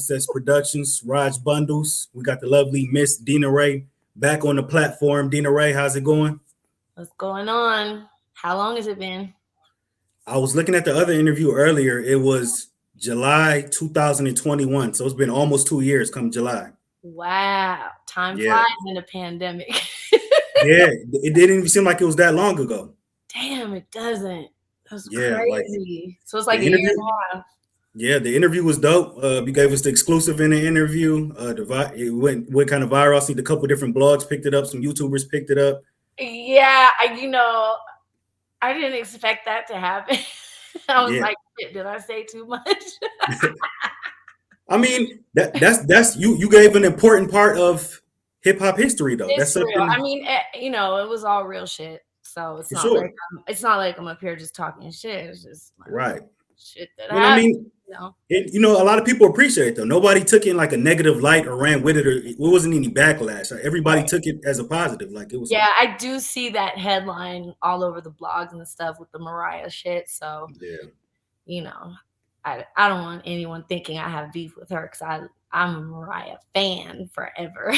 Assets Productions, Raaj Bundles. We got the lovely Miss Dina Rae back on the platform. Dina Rae, how's it going? What's going on? How long has it been? I was looking at the other interview earlier. It was July 2021. So it's been almost 2 years come July. Wow. Time Yeah. flies in a pandemic. Yeah. It didn't even seem like it was that long ago. Damn, it doesn't. That's Yeah. Like crazy. So it's the like a year interview. and a half. Yeah, the interview was dope. You gave us the exclusive in the interview. It went kind of viral. I seen a couple different blogs picked it up. Some YouTubers picked it up. Yeah, I didn't expect that to happen. I was Yeah. like, shit, did I say too much? I mean, that's you gave an important part of hip hop history though. That's It's real. I something mean, it was all real shit. So for sure. it's not like I'm up here just talking shit. It's just like Right. shit that And I happened. mean, a lot of people appreciate it though. Nobody took it in like a negative light or ran with it, or it wasn't any backlash. Everybody took it as a positive. Like it was. Yeah, I do see that headline all over the blogs and stuff with the Mariah shit. So Yeah. I don't want anyone thinking I have beef with her because I'm a Mariah fan forever.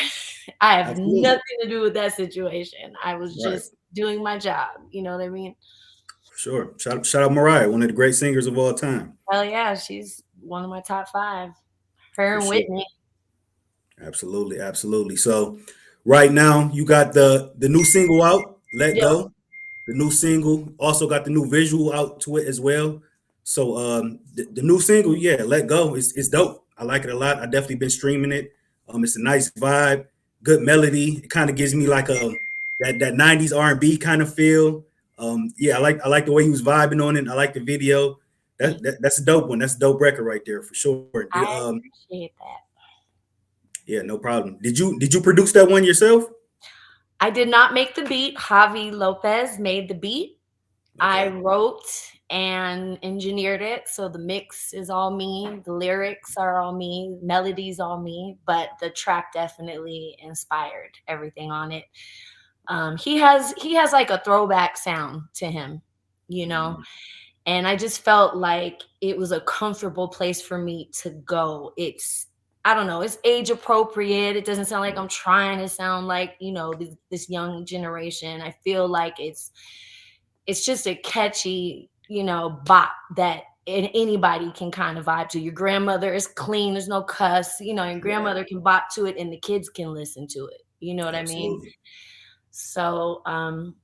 I have Absolutely. nothing to do with that situation. I was Right. just doing my job. You know what I mean? For sure. Shout out Mariah, one of the great singers of all time. Hell yeah, she's one of my top 5. Her For and sure. Whitney. Absolutely, absolutely. So right now you got the new single out, Let Go. The new single also got the new visual out to it as well. So the new single, yeah, Let Go is dope. I like it a lot. I definitely been streaming it. It's a nice vibe, good melody. It kind of gives me like that 90s R&B kind of feel. Yeah, I like the way he was vibing on it. I like the video. That's a dope one. That's a dope record right there for sure. I appreciate that. Yeah, no problem. Did you produce that one yourself? I did not make the beat. Javi Lopez made the beat. Okay. I wrote and engineered it. So the mix is all me. The lyrics are all me. Melodies all me. But the track definitely inspired everything on it. He has like a throwback sound to him, and I just felt like it was a comfortable place for me to go. I don't know, it's age appropriate. It doesn't sound like I'm trying to sound like, this young generation. I feel like it's just a catchy, bop that anybody can kind of vibe to. Your grandmother is clean, there's no cuss, your grandmother can bop to it and the kids can listen to it. You know what Absolutely. I mean? So, and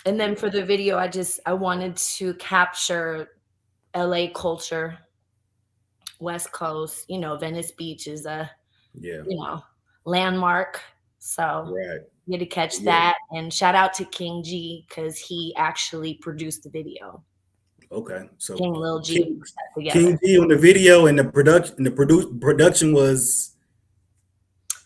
then for the video, I wanted to capture LA culture, West Coast, Venice Beach is a landmark. So you had to catch that. And shout out to King G because he actually produced the video. Okay. So King Lil G King G on the video, and the production was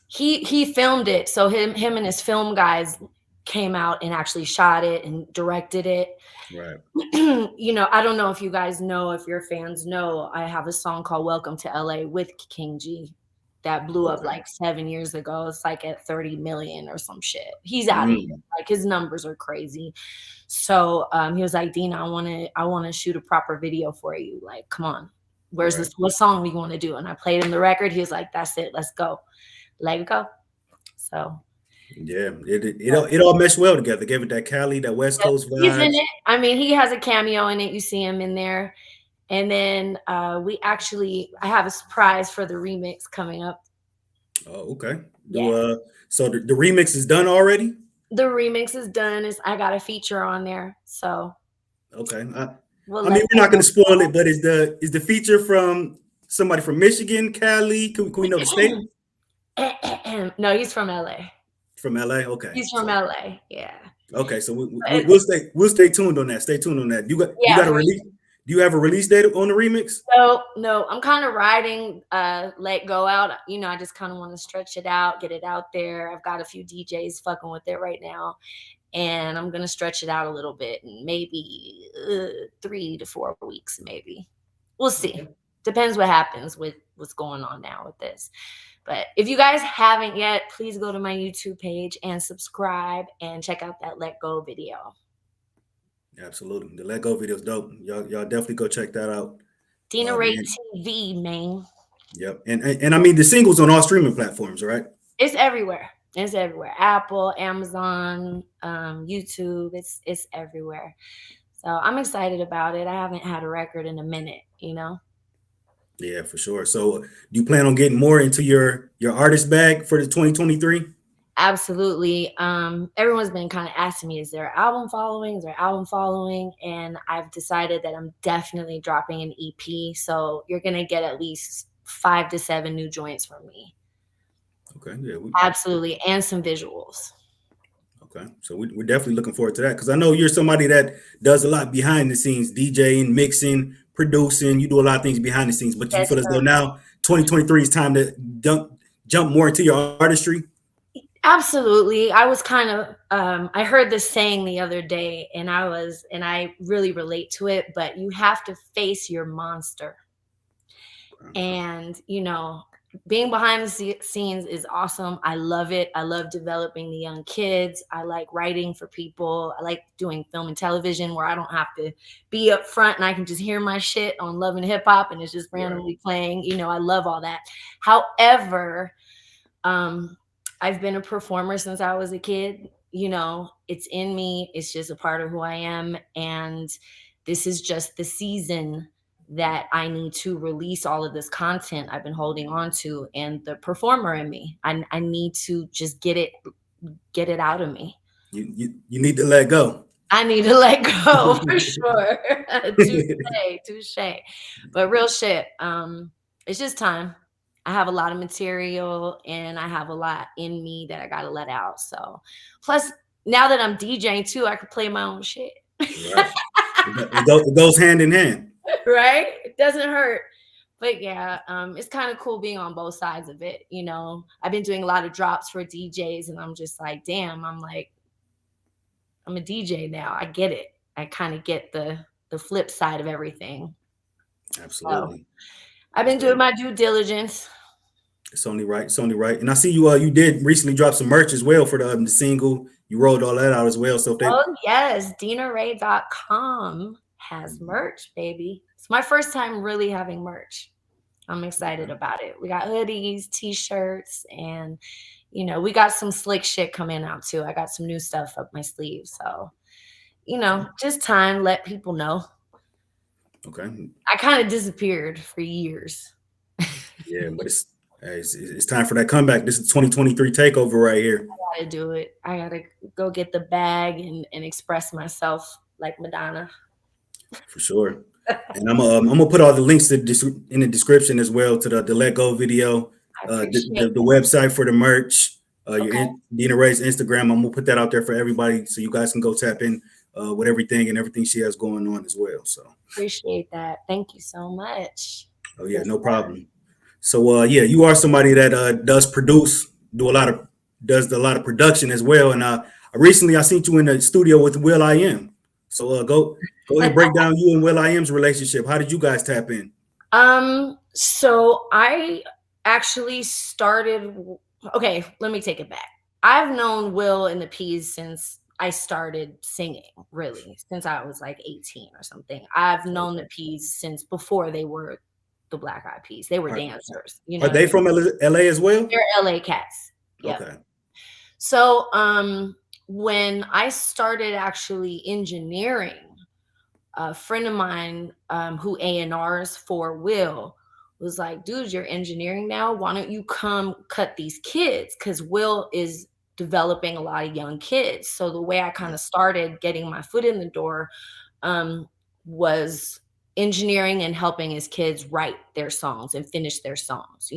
he filmed it. So him and his film guys came out and actually shot it and directed it. Right. I don't know if you guys know, if your fans know, I have a song called Welcome to LA with King G that blew up like 7 years ago. It's like at 30 million or some shit. He's out of here. Like his numbers are crazy. So he was like, Dina, I want to shoot a proper video for you. Like, come on, where's this? What song do you want to do? And I played him the record. He was like, that's it. Let's go. Let it go. So yeah, it all meshed well together. Gave it that Cali, that West Coast vibe. He's in it. I mean, he has a cameo in it. You see him in there. And then I have a surprise for the remix coming up. Oh, okay. Yeah. So the remix is done already? The remix is done. I got a feature on there. So okay. I mean, we're not going to spoil it, but is the feature from somebody from Michigan, Cali? Can we know the state? No, he's from LA. From LA, okay. He's from LA, yeah. Okay, so we'll stay tuned on that. Stay tuned on that. You got a release? Do you have a release date on the remix? No. I'm kind of riding Let Go out. I just kind of want to stretch it out, get it out there. I've got a few DJs fucking with it right now, and I'm gonna stretch it out a little bit, and maybe 3 to 4 weeks, maybe. We'll see. Okay. Depends what happens with what's going on now with this. But if you guys haven't yet, please go to my YouTube page and subscribe and check out that Let Go video. Absolutely. The Let Go video is dope. Y'all definitely go check that out. Dina Rae TV, man. Yep. And I mean the singles on all streaming platforms, right? It's everywhere. It's everywhere. Apple, Amazon, YouTube. It's everywhere. So I'm excited about it. I haven't had a record in a minute, you know. Yeah, for sure. So do you plan on getting more into your artist bag for the 2023? Absolutely. Everyone's been kind of asking me, is there album following? Is there album following? And I've decided that I'm definitely dropping an EP. So you're gonna get at least 5 to 7 new joints from me. Okay, yeah, Absolutely. And some visuals. okay. So we're definitely looking forward to that because I know you're somebody that does a lot behind the scenes, DJing, mixing, producing. You do a lot of things behind the scenes, but you Yes, feel as though sir. now 2023 is time to jump more into your artistry. Absolutely. I was kind of I heard this saying the other day and I really relate to it, but you have to face your monster. And, being behind the scenes is awesome. I love it. I love developing the young kids. I like writing for people. I like doing film and television where I don't have to be up front and I can just hear my shit on Love and Hip Hop and it's just Right. randomly playing. I love all that. However, um, I've been a performer since I was a kid. It's in me. It's just a part of who I am. And this is just the season that I need to release all of this content I've been holding on to and the performer in me. I need to just get it out of me. You need to let go. I need to let go for sure. Touche, touche. But real shit, it's just time. I have a lot of material and I have a lot in me that I gotta let out. So plus now that I'm DJing too, I could play my own shit. Right. It goes hand in hand. Right? It doesn't hurt. But yeah, it's kind of cool being on both sides of it. I've been doing a lot of drops for DJs and I'm just like, damn, I'm a DJ now. I get it. I kind of get the flip side of everything. So Absolutely. I've been doing So my due diligence. it's only right. It's only right. And I see you did recently drop some merch as well for the single. You rolled all that out as well. So if they Oh yes, DinaRae.com has merch, baby. It's my first time really having merch. I'm excited okay. about it. We got hoodies, t-shirts, and we got some slick shit coming out too. I got some new stuff up my sleeve. So, Okay. just time, let people know. Okay. I kind of disappeared for years. Yeah, but it's time for that comeback. This is 2023 takeover right here. Gotta do it. I gotta go get the bag and express myself like Madonna. For sure. And I'm gonna put all the links in the description as well to the Let Go video, I appreciate the website for the merch, it. Okay. Dina Rae's Instagram. I'm gonna put that out there for everybody so you guys can go tap in with everything she has going on as well. So Appreciate that. Thank you so much. oh yeah, Yes, no sir. problem. So yeah, you are somebody that does produce, does a lot of production as well. And recently I seen you in the studio with Will I Am. So go ahead and break down you and Will I Am's relationship. How did you guys tap in? So I actually started. Okay, let me take it back. I've known Will and the Peas since I started singing, really, since I was like 18 or something. I've known the Okay. Peas since before they were the Black Eyed Peas. They were Are, dancers, you know are what I they mean? from LA as well? They're LA cats. Yep. Okay. So, when I started actually engineering, a friend of mine who A&Rs for Will was like, dude, you're engineering now. Why don't you come cut these kids? Because Will is developing a lot of young kids. So the way I kind Yeah. of started getting my foot in the door um, was engineering and helping his kids write their songs and finish their songs.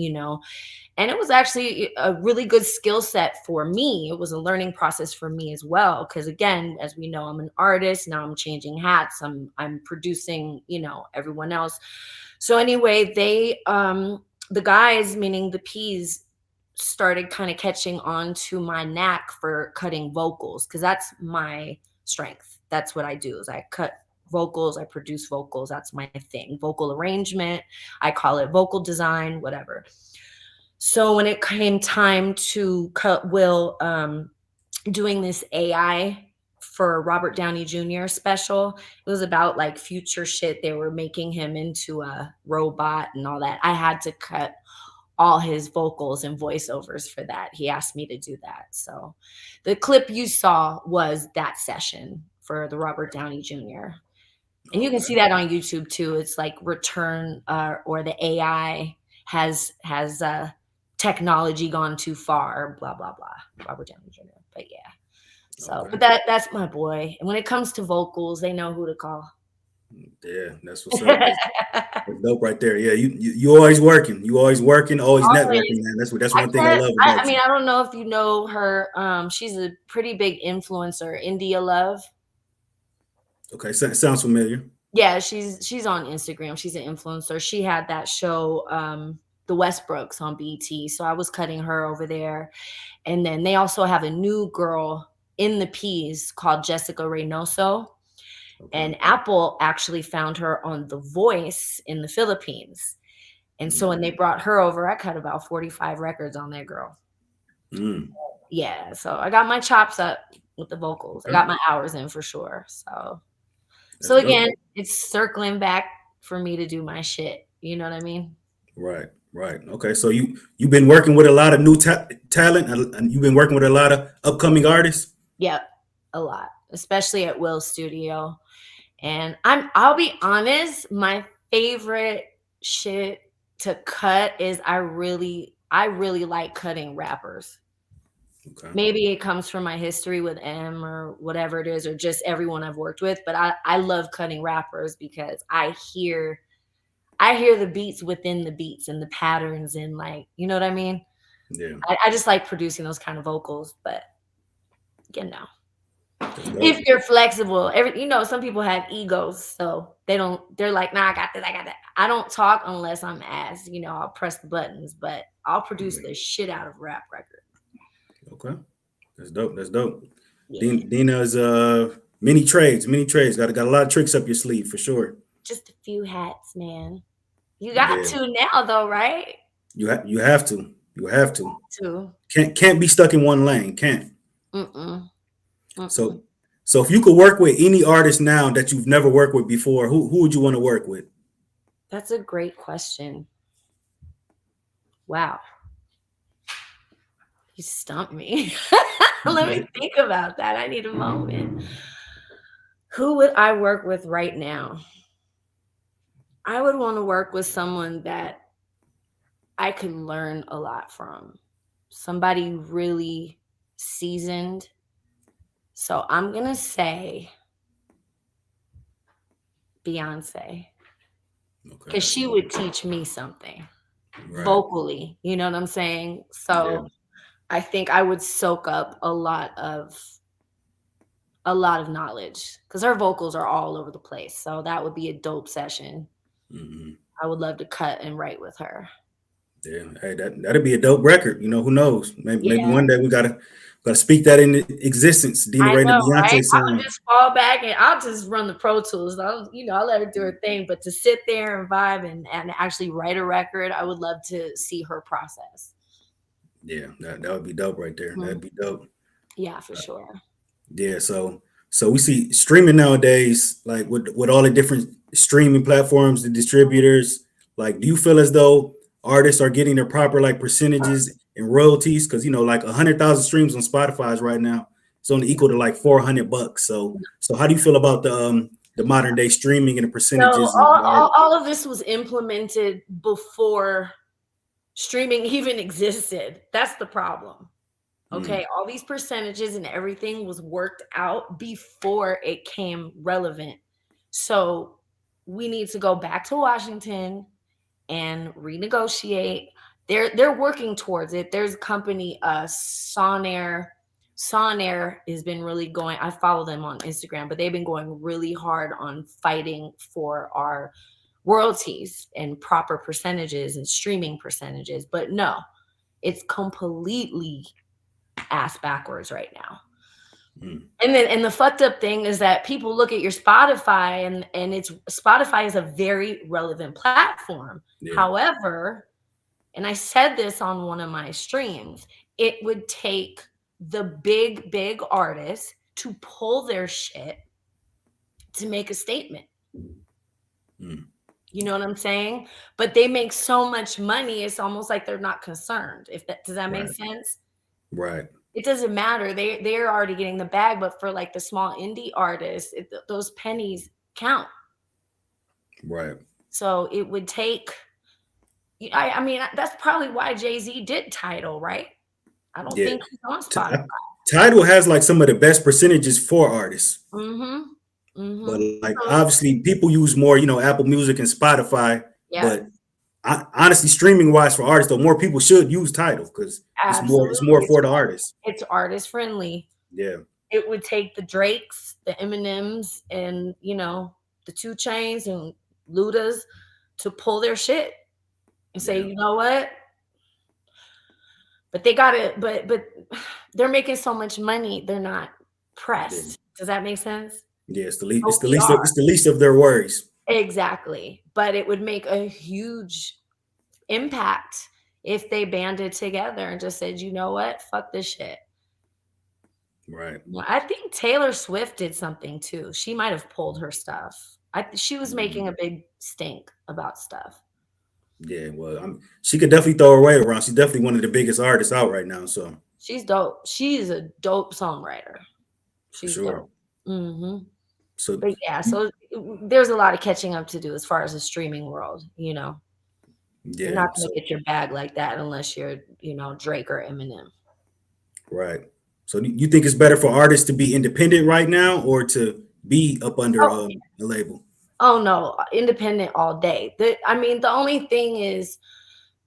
And it was actually a really good skill set for me. It was a learning process for me as well. Cause again, as we know, I'm an artist. Now I'm changing hats. I'm producing, everyone else. So anyway, the guys, meaning the P's, started kind of catching on to my knack for cutting vocals because that's my strength. That's what I do is I cut vocals, I produce vocals. That's my thing. Vocal arrangement, I call it vocal design, whatever. So when it came time to cut Will doing this AI for Robert Downey Jr. special. It was about like future shit. They were making him into a robot and all that. I had to cut all his vocals and voiceovers for that. He asked me to do that. So the clip you saw was that session for the Robert Downey Jr. And you can Okay. see that on YouTube too. It's like return or the AI has technology gone too far, blah blah blah. Robert Downey Jr. But yeah. So, Okay. but that's my boy. And when it comes to vocals, they know who to call. Yeah, that's what's up. That's dope right there. Yeah, you always working. You always working, always networking, Always. man. That's I one thing I can't. love I about mean, you. I don't know if you know her. She's a pretty big influencer. India Love. Okay, sounds familiar. Yeah, she's on Instagram. She's an influencer. She had that show, The Westbrooks on BT. So I was cutting her over there. And then they also have a new girl in the P's called Jessica Reynoso. Okay. And Apple actually found her on The Voice in the Philippines. And so when they brought her over, I cut about 45 records on that girl. Mm. Yeah, so I got my chops up with the vocals. I Okay. got my hours in for sure. So That's dope. again, it's circling back for me to do my shit. You know what I mean? Right, right. Okay, so you've been working with a lot of new talent, and you've been working with a lot of upcoming artists. Yep, a lot, especially at Will's studio. And I'll be honest, my favorite shit to cut is I really like cutting rappers. Okay. Maybe it comes from my history with M or whatever it is, or just everyone I've worked with, but I love cutting rappers because I hear the beats within the beats and the patterns and like, you know what I mean? Yeah, I just like producing those kind of vocals, but you know, that's dope. if you're flexible, some people have egos, so they're like, nah, I got this, I got that. I don't talk unless I'm asked, I'll press the buttons, but I'll produce Yeah. the shit out of rap record. Okay, that's dope. That's dope. Yeah. Dina's many trades, many trades. Got a lot of tricks up your sleeve for sure. Just a few hats, man. You got Yeah, to now though, right? you have to. You have to. To. Can't be stuck in one lane. Can't. Mm-mm. Mm-mm. So so if you could work with any artist now that you've never worked with before, who would you want to work with? That's a great question. Wow. You stumped me. Let me think about that. I need a moment. Who would I work with right now? I would want to work with someone that I could learn a lot from. Somebody really seasoned. So I'm going to say Beyonce Okay, because that's she would teach me something right. vocally. You know what I'm saying? Yeah. So I think I would soak up a lot of knowledge because her vocals are all over the place. So that would be a dope session. Hmm. I would love to cut and write with her. Yeah. Hey, that'd be a dope record. Who knows? Maybe Yeah, one day we gotta speak that into existence. Dina I Rae and know, the right? Beyonce I would song. just fall back and I'll just run the Pro Tools. I'll let her do her thing. But to sit there and vibe and actually write a record, I would love to see her process. Yeah, that would be dope right there. Mhm. That'd be dope. Yeah, for sure. Yeah, so we see streaming nowadays, like with all the different streaming platforms, the distributors. Like, do you feel as though artists are getting their proper like percentages and royalties? Because like 100,000 streams on Spotify's right now, it's only equal to like $400. So how do you feel about the modern day streaming and the So percentages and all, the art? all, all of this was implemented before streaming even existed. That's the problem. Mm, Okay, all these percentages and everything was worked out before it came relevant. So we need to go back to Washington and renegotiate. They're working towards it. There's a company, Sonair. Sonair has been really going. I follow them on Instagram, but they've been going really hard on fighting for our royalties and proper percentages and streaming percentages. But no, it's completely ass backwards right now. mm, And the fucked up thing is that people look at your Spotify and it's Spotify is a very relevant platform. yeah. However, and I said this on one of my streams, it would take the big artists to pull their shit to make a statement. Mm. You know what I'm saying? But they make so much money, it's almost like they're not concerned. If that does that make Right. sense? Right. It doesn't matter. They're already getting the bag, but for like the small indie artists, those pennies count. Right. So it would take. I mean, that's probably why Jay-Z did Tidal, right? I don't Yeah. think he's on T- Spotify. Tidal has like some of the best percentages for artists. Mm-hmm. But Mm-hmm. like So obviously people use more, Apple Music and Spotify. yeah, But honestly, streaming wise for artists, though, more people should use Tidal because it's more absolutely. for the artists. It's artist friendly. Yeah. It would take the Drakes, the Eminems, and the 2 Chainz and Ludas to pull their shit and say, Yeah. you know what? But they got it. But they're making so much money, they're not Yeah. pressed. Does that make sense? Yeah. It's the least. It's But the we least. Of, are it's the least of their worries. exactly. But it would make a huge impact if they banded together and just said, you know what? Fuck this shit. Right. Well, I think Taylor Swift did something too. She might have pulled her stuff. She was making Mhm. a big stink about stuff. Yeah. Well, she could definitely throw her weight around. She's definitely one of the biggest artists out right now. So She's dope. She's a dope songwriter. for She's sure. dope. Hmm. So But yeah, so there's a lot of catching up to do as far as the streaming world. You're yeah. not going So to get your bag like that unless you're, Drake or Eminem. right. So you think it's better for artists to be independent right now or to be up under Oh, a label? oh no, independent all day. I mean, the only thing is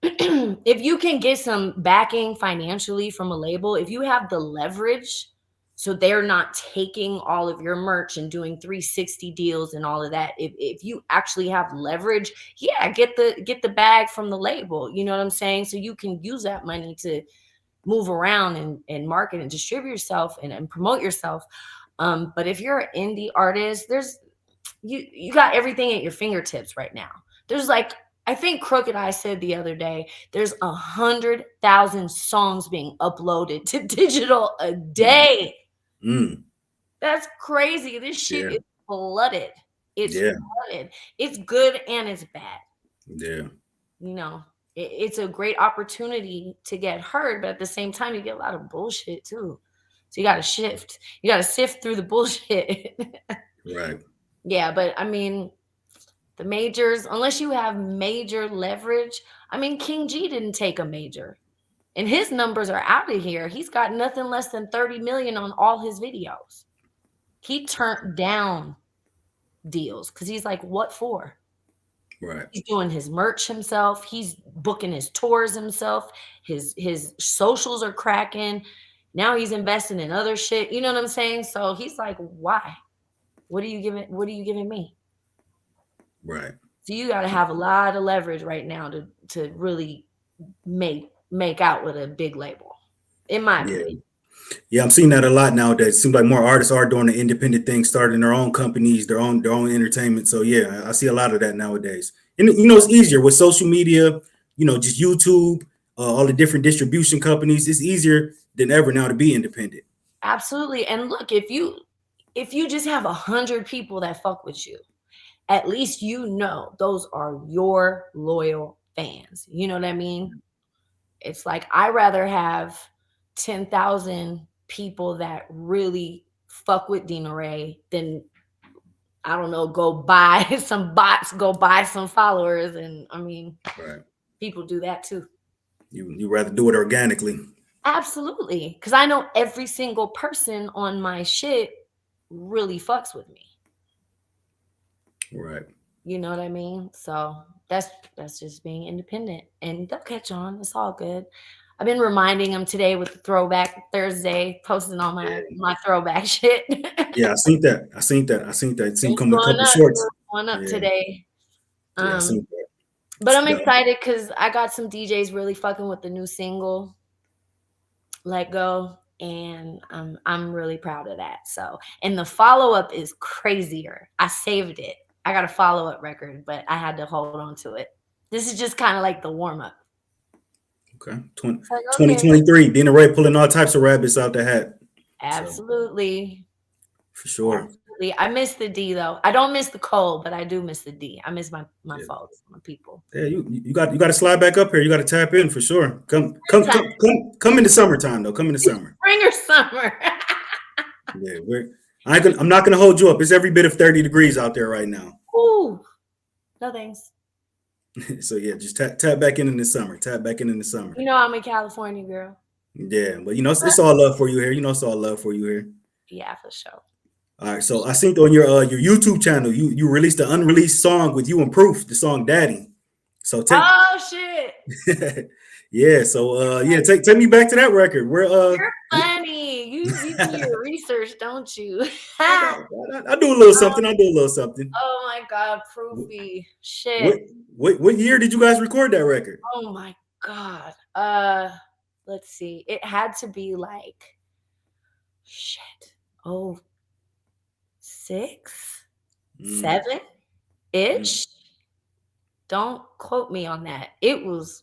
if you can get some backing financially from a label, if you have the leverage, so they're not taking all of your merch and doing 360 deals and all of that. If you actually have leverage, yeah, get the bag from the label. You know what I'm saying? So you can use that money to move around and market and distribute yourself and promote yourself. But if you're an indie artist, you got everything at your fingertips right now. There's like, I think Crooked Eye said the other day, there's 100,000 songs being uploaded to digital a Mm. day. Mm. That's crazy. This shit Yeah. is flooded. It's Yeah. flooded. It's good and it's bad. Yeah. You know, it's a great opportunity to get heard, but at the same time, you get a lot of bullshit too. So you got to shift. You got to sift through the bullshit. Right. Yeah, but I mean, the majors, unless you have major leverage, I mean, King G didn't take a major, and his numbers are out of here. He's got nothing less than 30 million on all his videos. He turned down deals because he's like, what for? Right. He's doing his merch himself. He's booking his tours himself. His socials are cracking. Now he's investing in other shit. You know what I'm saying? So he's like, why? What are you giving? What are you giving me? Right. So you got to have a lot of leverage right now to really make out with a big label, in my Yeah. opinion. Yeah, I'm seeing that a lot nowadays. It seems like more artists are doing the independent thing, starting their own companies, their own entertainment. So yeah, I see a lot of that nowadays. And it's easier with social media, just YouTube, all the different distribution companies. It's easier than ever now to be independent. Absolutely. And look, if you just have 100 people that fuck with you, at least those are your loyal fans. You know what I mean? It's like I rather have 10,000 people that really fuck with Dina Rae than, I don't know, go buy some bots, go buy some followers. And I mean, Right. people do that too. You rather do it organically. Absolutely. Because I know every single person on my shit really fucks with me. Right. You know what I mean? So that's just being independent. And they'll catch on. It's all good. I've been reminding them today with the throwback Thursday, posting all my throwback shit. Yeah, I seen that. I seen that. I seen that. It seemed It's coming a going couple up. shorts. It's going up Yeah. today. Yeah, I seen that. But I'm The- excited because I got some DJs really fucking with the new single, Let Go. And I'm really proud of that. So, and the follow-up is crazier. I saved it. I got a follow-up record, but I had to hold on to it. This is just kind of like the warm-up. Okay. It's like, okay, 2023. Dina Rae pulling all types of rabbits out the hat. So absolutely. For sure. Absolutely. I miss the D though. I don't miss the cold, but I do miss the D. I miss my Yeah. folks, my people. Yeah, you got to slide back up here. You got to tap in for sure. Come in the summertime though. Come in the summer. Spring or summer. Yeah, I'm not gonna hold you up. It's every bit of 30 degrees out there right now. Ooh, no thanks. So yeah, just tap back in the summer. Tap back in the summer. You know I'm a California girl. Yeah, but it's all love for you here. It's all love for you here. Yeah, for sure. All right, so I seen on your YouTube channel, you released an unreleased song with you and Proof, the song "Daddy." So take Oh shit. yeah, so yeah, take me back to that record. Where You're funny. You do your research, don't you? I do a little something. I do a little something. Oh my god, Proofy. What Shit. what year did you guys record that record? Oh my god. Let's see. It had to be like shit. Oh, 6, Mm, 7 mm, ish. Don't quote me on that. It was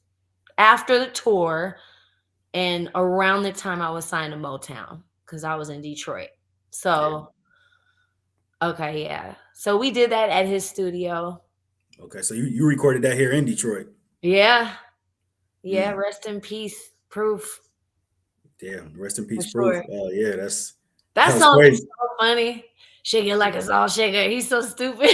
after the tour and around the time I was signed to Motown because I was in Detroit. yeah. So, okay, yeah. So we did that at his studio. Okay, so you recorded that here in Detroit. Yeah. Yeah. Mm, Rest in peace, Proof, damn, rest in for peace, Proof. sure. Oh yeah, that That was song is crazy. so funny. Shake it like Yeah, a salt shaker. He's so stupid.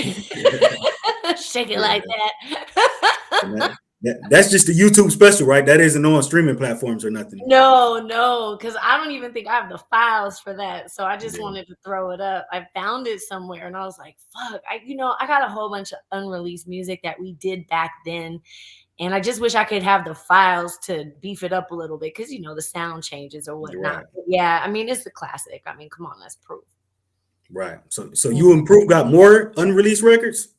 Shake it like yeah. that. And that's just the YouTube special, right? That isn't on streaming platforms or nothing. No, because I don't even think I have the files for that. So I just Yeah, wanted to throw it up. I found it somewhere and I was like, fuck, I got a whole bunch of unreleased music that we did back then. And I just wish I could have the files to beef it up a little bit because the sound changes or you're whatnot. right, But yeah, I mean, it's a classic. I mean, come on, that's proof. right. So Mm. you and Proof got more unreleased records?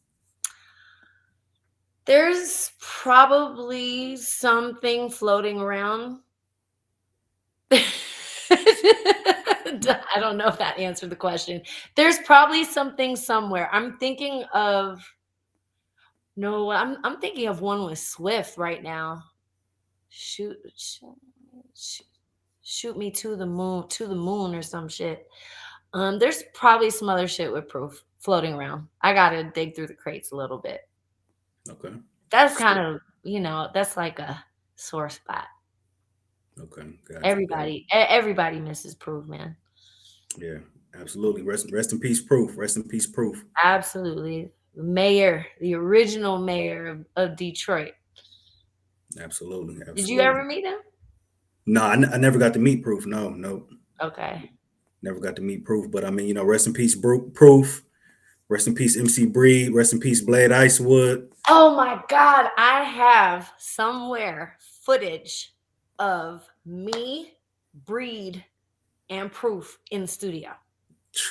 There's probably something floating around. I don't know if that answered the question. There's probably something somewhere. I'm thinking of no, I'm thinking of one with Swift right now. Shoot, shoot, shoot, shoot me to the moon or some shit. There's probably some other shit with proof floating around. I gotta dig through the crates a little bit. Okay. That's kind So, of that's like a sore spot. okay, got you, got you. Everybody misses proof, man. Yeah, absolutely. Rest in peace, Proof. Rest in peace, Proof. Absolutely. The mayor, the original mayor of Detroit. Absolutely, Did you absolutely. ever meet him? No, I never got to meet Proof. No, no, Okay. never got to meet Proof. But I mean, rest in peace, Proof. Rest in peace, MC Breed. Rest in peace, Blade Icewood. Oh my God. I have somewhere footage of me, Breed, and Proof in the studio.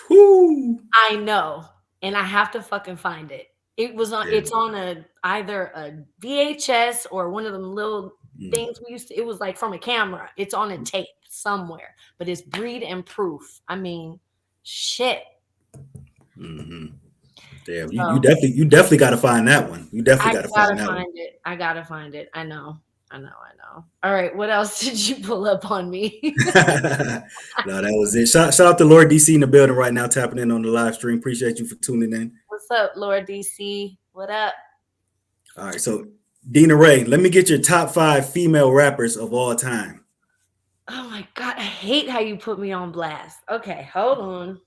Whew. I know. And I have to fucking find it. Yeah. It's on either a VHS or one of them little Mm. things it was like from a camera. It's on a tape somewhere, but it's Breed and Proof. I mean, shit. Mm-hmm. Damn, So you definitely got to find that one. You definitely I got to gotta find that one. find it. I gotta find it. I know. I know. I know. All right. What else did you pull up on me? No, that was it. Shout out to Lord DC in the building right now, tapping in on the live stream. Appreciate you for tuning in. What's up, Lord DC? What up? All right, so Dina Rae, let me get your top 5 female rappers of all time. Oh my God. I hate how you put me on blast. Okay. Hold on.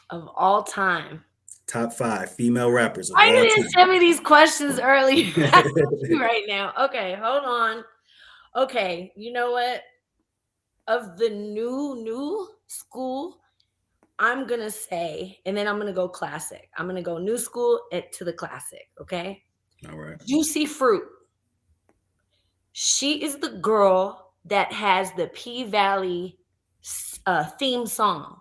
Of all time. Top 5 female rappers of Why all you didn't time. send me these questions earlier? I got you right now. Okay, hold on. Okay, you know what? Of the new school, I'm gonna say, and then I'm gonna go classic. I'm gonna go new school to the classic. Okay, All right. Juicy Fruit. She is the girl that has the P Valley theme song.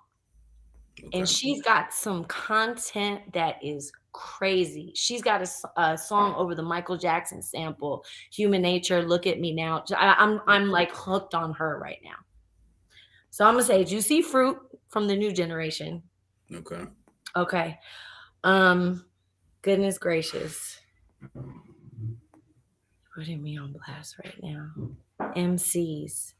And Okay. she's got some content that is crazy. She's got a song over the Michael Jackson sample, "Human Nature." Look at me now. I'm like hooked on her right now. So I'm gonna say "Juicy Fruit" from the new generation. Okay. Okay. Goodness gracious, putting me on blast right now. MCs.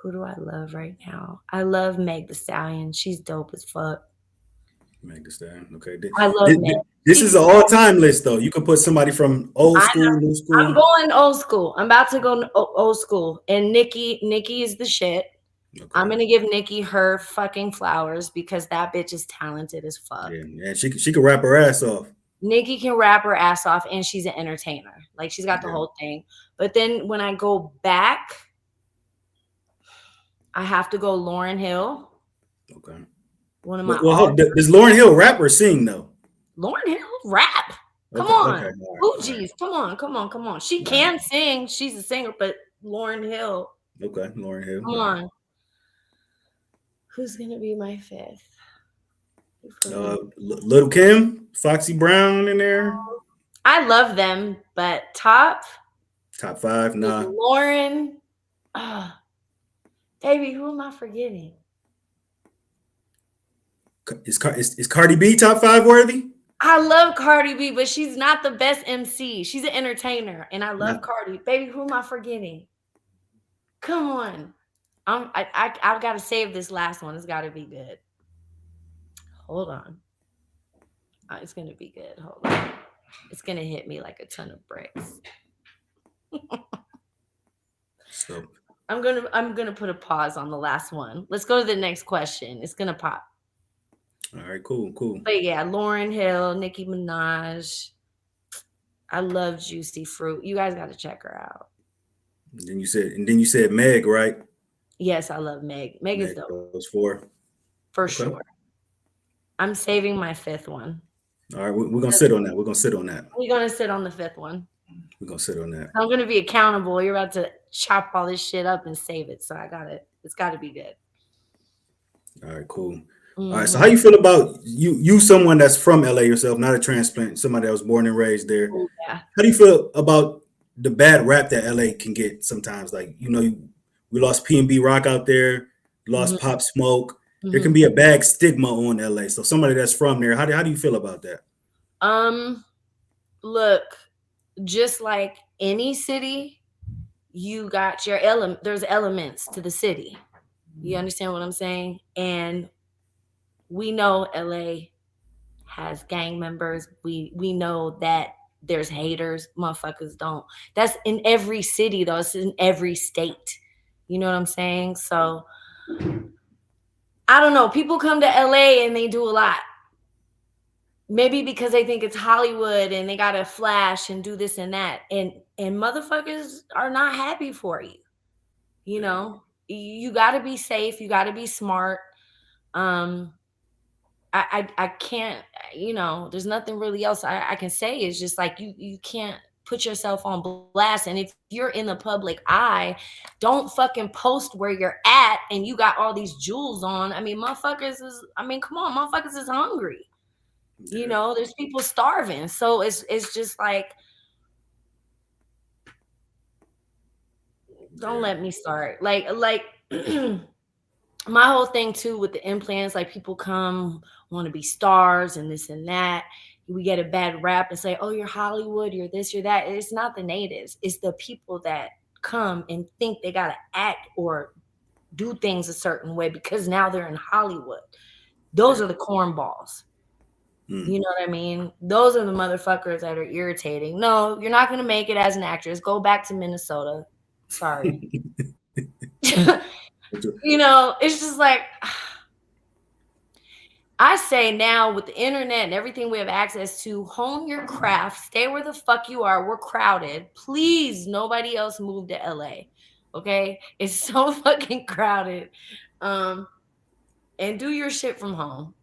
Who do I love right now? I love Meg the Stallion. She's dope as fuck. Meg Thee Stallion. Okay. I love Meg. This She is can an all-time list, though. You could put somebody from old I school, new I'm school. going old school. I'm about to go old school. And Nikki is the shit. I'm Okay. gonna give Nikki her fucking flowers because that bitch is talented as fuck. Yeah, yeah. She could rap her ass off. Nikki can rap her ass off and she's an entertainer. Like she's got the Yeah. whole thing. But then when I go back, I have to go Lauryn Hill. Okay. One of my Does Lauryn Hill rap or sing though? Lauryn Hill rap. Come Okay. Okay. on. All right. Fugees. Come on. She All right. can sing. She's a singer, but Lauryn Hill. Okay. Lauryn Hill. Come All right. on. Who's gonna be my fifth? Little Kim, Foxy Brown in there. I love them, but top Top five. Nah. Lauren. Baby, who am I forgetting? Is Cardi B top five worthy? I love Cardi B, but she's not the best MC. She's an entertainer, and I love Nah. Cardi. Baby, who am I forgetting? Come on. I've got to save this last one. It's got to be good. Hold on. It's gonna be good. Hold on. It's gonna hit me like a ton of bricks. So I'm gonna put a pause on the last one. Let's go to the next question. It's gonna pop. all right, cool. But yeah, Lauryn Hill, Nicki Minaj. I love Juicy Fruit. You guys got to check her out. And then you said Meg, right? Yes, I love Meg. Meg is dope. Those four. For Okay. sure. I'm saving my fifth one. All right, we're gonna sit on that. We're gonna sit on that. We're gonna sit on the fifth one. We're gonna sit on that. I'm gonna be accountable. You're about to chop all this shit up and save it. So I got it. It's gotta be good. All right, cool. Mm-hmm. All right, so how you feel about you someone that's from LA yourself, not a transplant, somebody that was born and raised there. Oh, yeah. How do you feel about the bad rap that LA can get sometimes? Like, we lost P&B Rock out there, lost Pop Smoke. There can be a bad stigma on LA. So somebody that's from there, how do you feel about that? Look, just like any city, you got your there's elements to the city. You understand what I'm saying? And we know LA has gang members. We know that there's haters. Motherfuckers don't. That's in every city though. It's in every state. You know what I'm saying? So I don't know. People come to LA and they do a lot. Maybe because they think it's Hollywood and they gotta flash and do this and that. And motherfuckers are not happy for you. You know, you gotta be safe, you gotta be smart. I can't, there's nothing really else I can say. It's just like you can't put yourself on blast. And if you're in the public eye, don't fucking post where you're at and you got all these jewels on. I mean, come on, motherfuckers is hungry. Yeah. There's people starving. So it's just like, don't let me start. Like my whole thing too with the implants, like people come want to be stars and this and that. We get a bad rap and say, oh, you're Hollywood, you're this, you're that. It's not the natives. It's the people that come and think they got to act or do things a certain way because now they're in Hollywood. Those are the cornballs. You know what I mean? Those are the motherfuckers that are irritating. No, you're not going to make it as an actress. Go back to Minnesota. Sorry. It's just like, I say now with the internet and everything we have access to, hone your craft, stay where the fuck you are. We're crowded. Please, nobody else move to LA. Okay? It's so fucking crowded. And do your shit from home.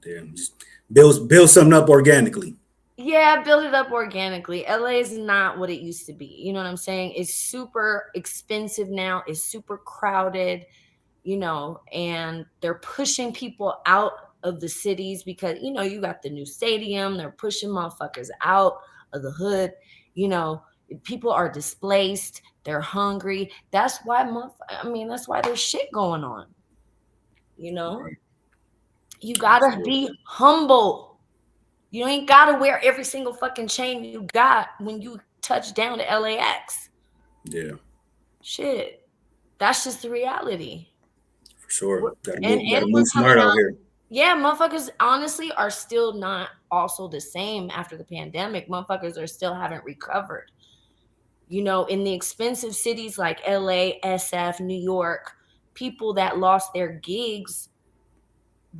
Damn, just build something up organically. Yeah, build it up organically. LA is not what it used to be. You know what I'm saying? It's super expensive now. It's super crowded, and they're pushing people out of the cities because, you got the new stadium. They're pushing motherfuckers out of the hood. People are displaced. They're hungry. That's why that's why there's shit going on. Right. You gotta be humble. You ain't gotta wear every single fucking chain you got when you touch down to LAX. Yeah. Shit. That's just the reality. For sure. We're- Gotta and we're move coming smart out out. here. Yeah, motherfuckers honestly are still not also the same after the pandemic. Motherfuckers are still haven't recovered. In the expensive cities like LA, SF, New York, people that lost their gigs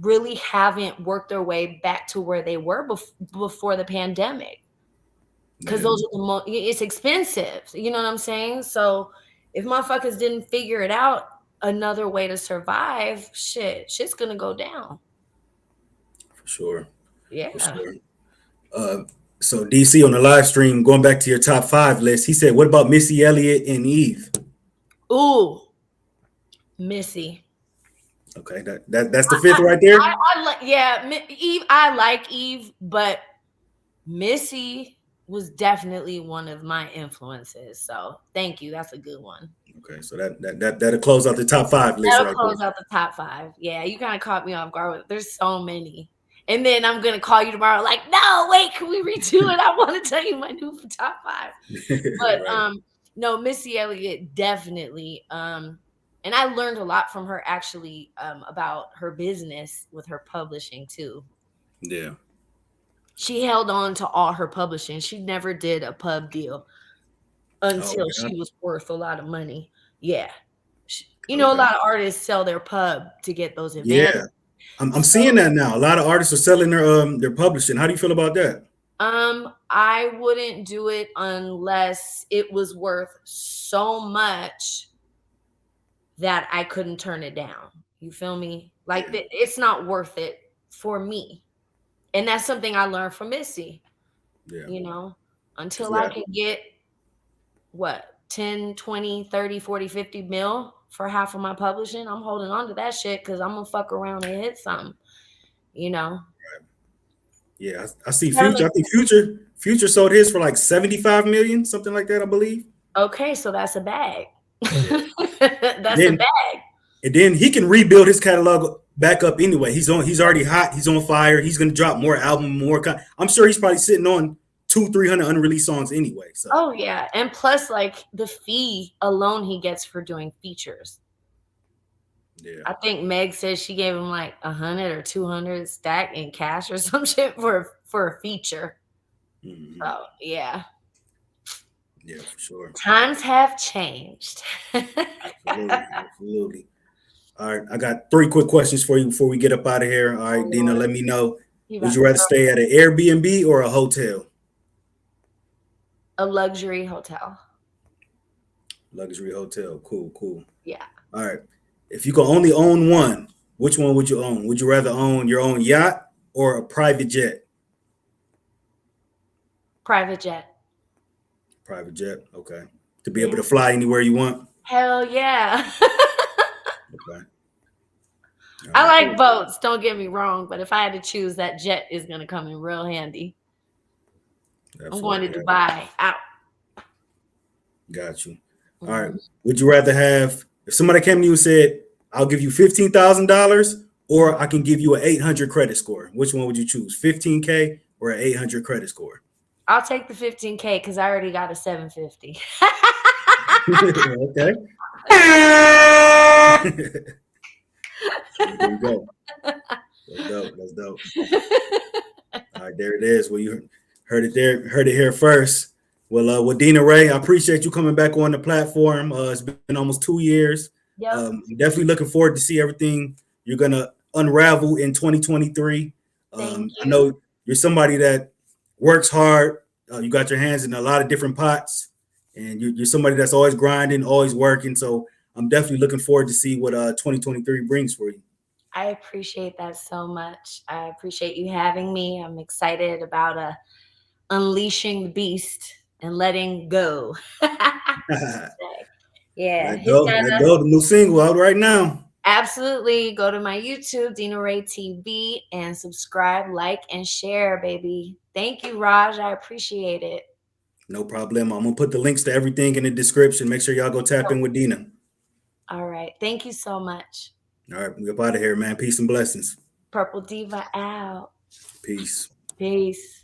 really haven't worked their way back to where they were before the pandemic. Because Yeah, those are it's expensive. You know what I'm saying? So if motherfuckers didn't figure it out another way to survive, shit's gonna go down. for sure. For Yeah. sure. Uh, so DC on the live stream, going back to your top 5 list, he said, "What about Missy Elliott and Eve?" Ooh, Missy. Okay, that's the fifth right there. I like, yeah, Eve. I like Eve, but Missy was definitely one of my influences. So thank you. That's a good one. Okay, so that'll close out the top 5 list That'll right there. close out the top 5. Yeah, you kind of caught me off guard. There's so many. And then I'm gonna call you tomorrow, like, no, wait, can we redo it? I want to tell you my new top 5. But Right. no, Missy Elliott definitely. And I learned a lot from her actually about her business with her publishing too. Yeah. She held on to all her publishing. She never did a pub deal until Okay. she was worth a lot of money. Yeah. A Okay. lot of artists sell their pub to get those advantages. Yeah. I'm seeing So, that now. A lot of artists are selling their publishing. How do you feel about that? I wouldn't do it unless it was worth so much that I couldn't turn it down. You feel me? Like Yeah. it's not worth it for me. And that's something I learned from Missy, Yeah. you know, Because until I yeah. can get what 10, 20, 30, 40, 50 mil for half of my publishing, I'm holding on to that shit because I'm gonna fuck around and hit something, you know. Yeah. I see Gotta Future. make I think Future sold his for like 75 million, something like that, I believe. okay, so that's a bag. Yeah. That's a Then bag. and then he can rebuild his catalog back up anyway. He's already hot. He's on fire. He's gonna drop more album, I'm sure he's probably sitting on 200-300 unreleased songs anyway. So Oh yeah, and plus like the fee alone he gets for doing features. yeah. I think Meg said she gave him like 100 or 200 stack in cash or some shit for a feature. Mhm. So yeah, Yeah, for sure. times have changed. Absolutely. Absolutely. All right. I got 3 quick questions for you before we get up out of here. All Oh right, Dina, Lord, let me know. you Would about you to rather throw stay at an Airbnb or a hotel? a luxury hotel. Luxury hotel. Cool, cool. Yeah, All right. If you could only own one, which one would you own? Would you rather own your own yacht or a private jet? private jet. Private jet. Okay. To be able Yeah, to fly anywhere you want. hell yeah. Okay. All I right, like cool. boats. Don't get me wrong, but if I had to choose, that jet is gonna come in real handy. I'm going Absolutely. to Dubai. Out. Got you. All right. Mhm. Would you rather have if somebody came to you and said, "I'll give you $15,000 or I can give you an 800 credit score"? Which one would you choose? 15K or an 800 credit score? I'll take the 15K because I already got a 750. Okay. There you go. That's dope. That's dope. All right, there it is. Well, you heard it there, heard it here first. Well, Dina Rae, I appreciate you coming back on the platform. It's been almost 2 years. Yep. I'm definitely looking forward to see everything you're gonna unravel in 2023. Thank I you. know you're somebody that works hard. You got your hands in a lot of different pots, and you're somebody that's always grinding, always working. So I'm definitely looking forward to see what 2023 brings for you. I appreciate that so much. I appreciate you having me. I'm excited about unleashing the beast and letting go. Yeah, Let hit go, that let up. go. The new single out right now. Absolutely. Go to my YouTube, Dina Rae TV, and subscribe, like, and share, baby. Thank you, Raj. I appreciate it. No problem. I'm gonna put the links to everything in the description. Make sure y'all go tap in with Dina. All right. Thank you so much. All right, we up out of here, man. Peace and blessings. Purple Diva out. Peace. Peace.